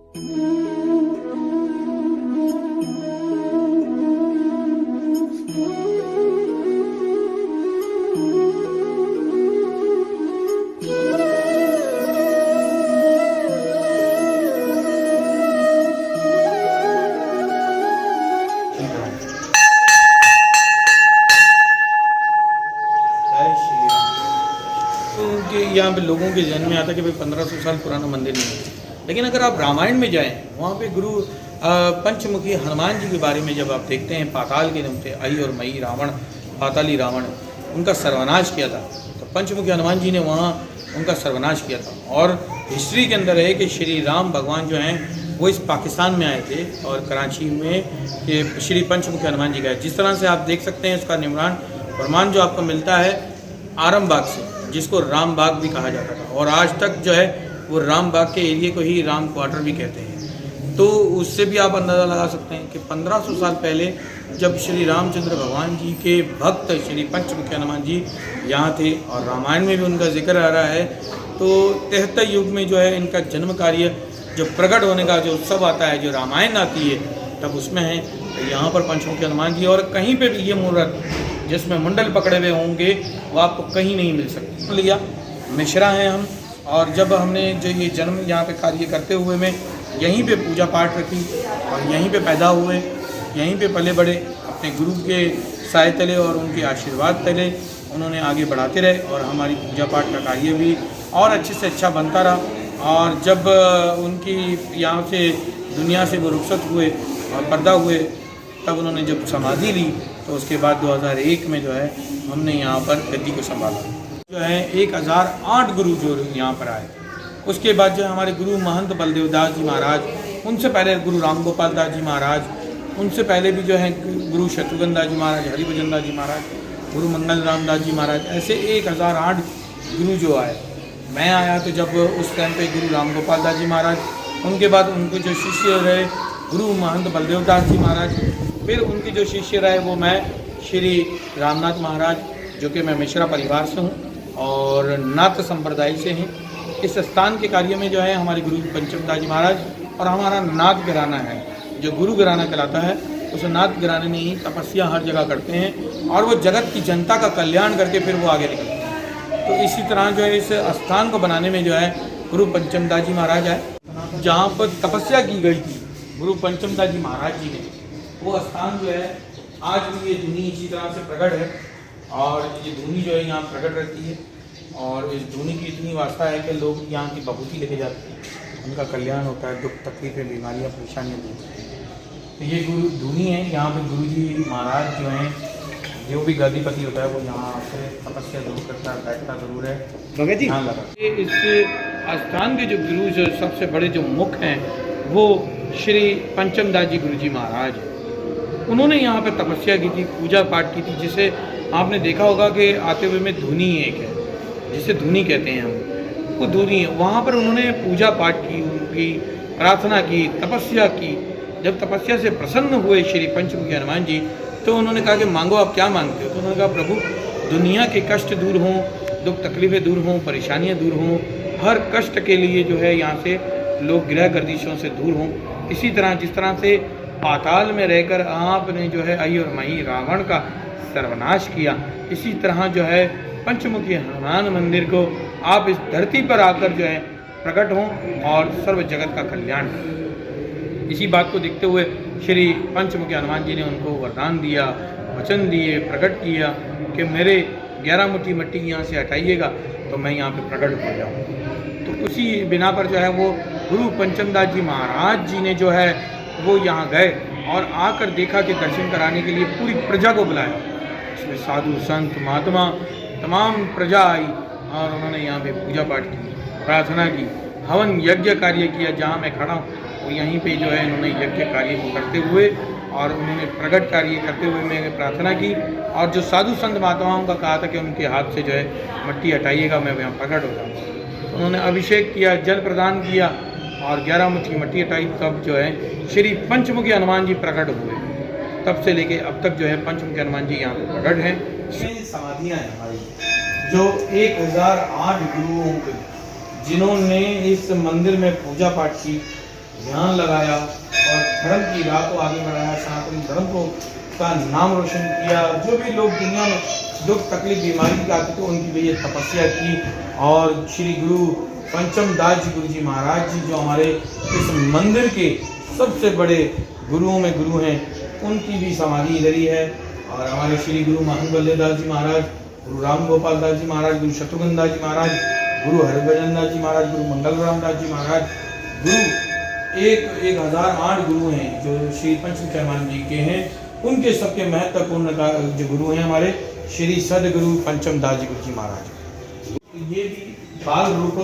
यहाँ पे लोगों के जन्म में आता कि भाई 1500 साल पुराना मंदिर नहीं है, लेकिन अगर आप रामायण में जाएं वहाँ पे गुरु पंचमुखी हनुमान जी के बारे में जब आप देखते हैं, पाताल के नाम थे आई और मई रावण, पाताली रावण, उनका सर्वनाश किया था। तो पंचमुखी हनुमान जी ने वहाँ उनका सर्वनाश किया था। और हिस्ट्री के अंदर है कि श्री राम भगवान जो हैं वो इस पाकिस्तान में आए थे और कराची में ये श्री पंचमुखी हनुमान जी का है। जिस तरह से आप देख सकते हैं इसका निर्माण प्रमाण जो आपको मिलता है आरम बाग से, जिसको राम बाग भी कहा जाता था, और आज तक जो है वो राम बाग के एरिए को ही राम क्वार्टर भी कहते हैं। तो उससे भी आप अंदाज़ा लगा सकते हैं कि 1500 साल पहले जब श्री रामचंद्र भगवान जी के भक्त श्री पंचमुखी हनुमान जी यहाँ थे, और रामायण में भी उनका जिक्र आ रहा है, तो 73 युग में जो है इनका जन्म कार्य जो प्रकट होने का जो उत्सव आता है, जो रामायण आती है, तब उसमें है तो यहाँ पर पंचमुखी हनुमान जी। और कहीं पे भी ये मूर्त जिसमें मुंडल पकड़े हुए होंगे वो आपको कहीं नहीं मिल सकती। लिया मिश्रा हैं हम, और जब हमने जो ये जन्म यहाँ पे कार्य करते हुए में यहीं पे पूजा पाठ रखी और यहीं पे पैदा हुए, यहीं पे पले बड़े, अपने गुरु के साय तले और उनके आशीर्वाद तले उन्होंने आगे बढ़ाते रहे, और हमारी पूजा पाठ का कार्य भी और अच्छे से अच्छा बनता रहा। और जब उनकी यहाँ से दुनिया से वो रुखसत हुए और पर्दा हुए, तब उन्होंने जब समाधि ली, तो उसके बाद 2001 में जो है हमने यहाँ पर गद्दी को संभाला। जो है 1008 गुरु जो यहाँ पर आए, उसके बाद जो हमारे गुरु महंत बलदेव दास जी महाराज, उनसे पहले गुरु राम गोपाल दास जी महाराज, उनसे पहले भी जो है गुरु शत्रुघ्न दास जी महाराज, हरिभजन दास जी महाराज, गुरु मंगल राम दास जी महाराज, ऐसे 1008 गुरु जो आए। मैं आया तो जब उस टाइम पे गुरु राम गोपाल दास जी महाराज, उनके बाद उनके जो शिष्य रहे गुरु महंत बलदेव दास जी महाराज, फिर उनके जो शिष्य रहे वो मैं श्री रामनाथ महाराज, जो कि मैं मिश्रा परिवार से हूँ और नाथ संप्रदाय से हैं। इस स्थान के कार्य में जो है हमारे गुरु पंचम दास जी महाराज, और हमारा नाथ घराना है जो गुरु घराना कहलाता है, उस नाथ घराने में ही तपस्या हर जगह करते हैं, और वो जगत की जनता का कल्याण करके फिर वो आगे निकलते हैं। तो इसी तरह जो है इस स्थान को बनाने में जो है गुरु पंचम दास जी महाराज आए, जहाँ पर तपस्या की गई थी गुरु पंचम दास जी महाराज जी ने, वो स्थान जो है आज भी ये धुनी इसी तरह से प्रकट है, और ये धुनी जो है यहाँ प्रकट रहती है, और इस धुनी की इतनी वास्ता है कि लोग यहाँ की बभूति लेके जाते हैं, उनका कल्याण होता है, दुख तकलीफें बीमारियाँ परेशानियाँ दूर होती हैं। तो ये गुरु धुनी है। यहाँ पे गुरु जी महाराज जो हैं, जो भी गादीपति होता है वो यहाँ से तपस्या जरूर करता है, बैठता जरूर है, ध्यान लगा। इस स्थान के जो गुरु जो सबसे बड़े जो मुख हैं वो श्री पंचम दास जी गुरु जी महाराज, उन्होंने यहाँ पर तपस्या की थी, पूजा पाठ की थी, जिसे आपने देखा होगा कि आते हुए में धुनी एक है, जिसे धुनी कहते हैं हम, वो धुनी है। वहाँ पर उन्होंने पूजा पाठ की, उनकी प्रार्थना की, तपस्या की। जब तपस्या से प्रसन्न हुए श्री पंचमुखी हनुमान जी, तो उन्होंने कहा कि मांगो, आप क्या मांगते हो? तो उन्होंने कहा प्रभु दुनिया के कष्ट दूर हों, दुख तकलीफ़ें दूर हों, परेशानियाँ दूर हों, हर कष्ट के लिए जो है यहाँ से लोग गृह गर्दिशों से दूर हों। इसी तरह जिस तरह से पाताल में रहकर आपने जो है आई और मई रावण का सर्वनाश किया, इसी तरह जो है पंचमुखी हनुमान मंदिर को आप इस धरती पर आकर जो है प्रकट हों और सर्व जगत का कल्याण करें। इसी बात को देखते हुए श्री पंचमुखी हनुमान जी ने उनको वरदान दिया, वचन दिए, प्रकट किया कि मेरे 11 मुट्ठी मिट्टी यहाँ से हटाइएगा तो मैं यहाँ पे प्रकट हो जाऊँ। तो उसी बिना पर जो है वो गुरु पंचम दास जी महाराज जी ने जो है वो यहाँ गए और आकर देखा कि दर्शन कराने के लिए पूरी प्रजा को बुलाया। इसमें साधु संत महात्मा तमाम प्रजा आई और उन्होंने यहाँ पे पूजा पाठ की, प्रार्थना की, हवन यज्ञ कार्य किया। जहाँ मैं खड़ा हूँ तो यहीं पे जो है इन्होंने यज्ञ कार्य को करते हुए और उन्होंने प्रकट कार्य करते हुए मैंने प्रार्थना की। और जो साधु संत महात्माओं का कहा था कि उनके हाथ से जो है मिट्टी हटाइएगा, मैं यहाँ प्रकट हो जाऊँगा। तो उन्होंने अभिषेक किया, जल प्रदान किया और 11 मुट्ठी मिट्टी हटाई। तब जो है श्री पंचमुखी हनुमान जी प्रकट हुए। तब से लेके अब तक जो है पंचमुखी हनुमान जी यहाँ पर प्रकट हैं। समाधियाँ हैं हमारी जो 1008 गुरुओं के, जिन्होंने इस मंदिर में पूजा पाठ की, ध्यान लगाया और धर्म की राह को आगे बढ़ाया, सनातन धर्म को का नाम रोशन किया। जो भी लोग दुनिया में दुख तकलीफ बीमारी के आते थे उनके लिए तपस्या की। और श्री गुरु पंचम दास जी गुरु जी महाराज जी, जो हमारे इस मंदिर के सबसे बड़े गुरुओं में गुरु हैं, उनकी भी समाधि इधर ही है। और हमारे श्री गुरु महंत बल्लेदास जी महाराज, गुरु राम गोपाल दास जी महाराज, गुरु शत्रुघ्न दास जी महाराज, गुरु हरिभजन दास जी महाराज, गुरु मंगल राम दास जी महाराज, गुरु 1008 गुरु हैं जो श्री पंचम चरमान जी के हैं। उनके सबके महत्वपूर्ण जो गुरु हैं हमारे श्री सदगुरु पंचम दास जी गुरु जी महाराज। ये भी बाल रूप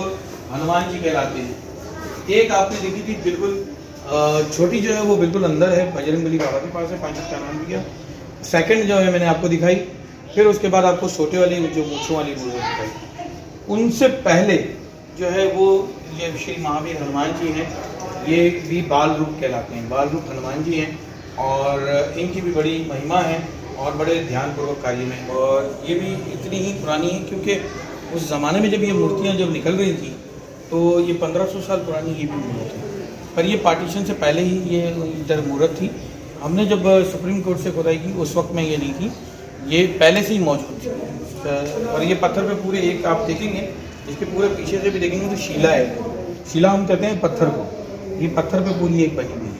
हनुमान जी कहलाते हैं। एक आपने देखी थी बिल्कुल छोटी जो है वो बिल्कुल अंदर है, बजरंगबली बाबा के पास है, पंचम चरमान जी का। सेकंड जो है मैंने आपको दिखाई, फिर उसके बाद आपको छोटे वाली जो मूँछों वाली मूर्ति दिखाई। उनसे पहले जो है वो ये श्री महावीर हनुमान जी हैं, ये भी बाल रूप कहलाते हैं, बाल रूप हनुमान जी हैं। और इनकी भी बड़ी महिमा है और बड़े ध्यानपूर्वक कार्य में। और ये भी इतनी ही पुरानी है क्योंकि उस ज़माने में जब ये मूर्तियाँ जब निकल रही थी तो ये 1500 साल पुरानी ये भी मूर्त है। पर ये पार्टीशन से पहले ही ये इधर मूर्त थी। हमने जब सुप्रीम कोर्ट से खुदाई की उस वक्त में ये नहीं थी, ये पहले से ही मौजूद थी। और ये पत्थर पे पूरे एक आप देखेंगे, इसके पूरे पीछे से भी देखेंगे तो शिला है। शिला हम कहते हैं पत्थर को, ये पत्थर पे पूरी एक बनी हुई है।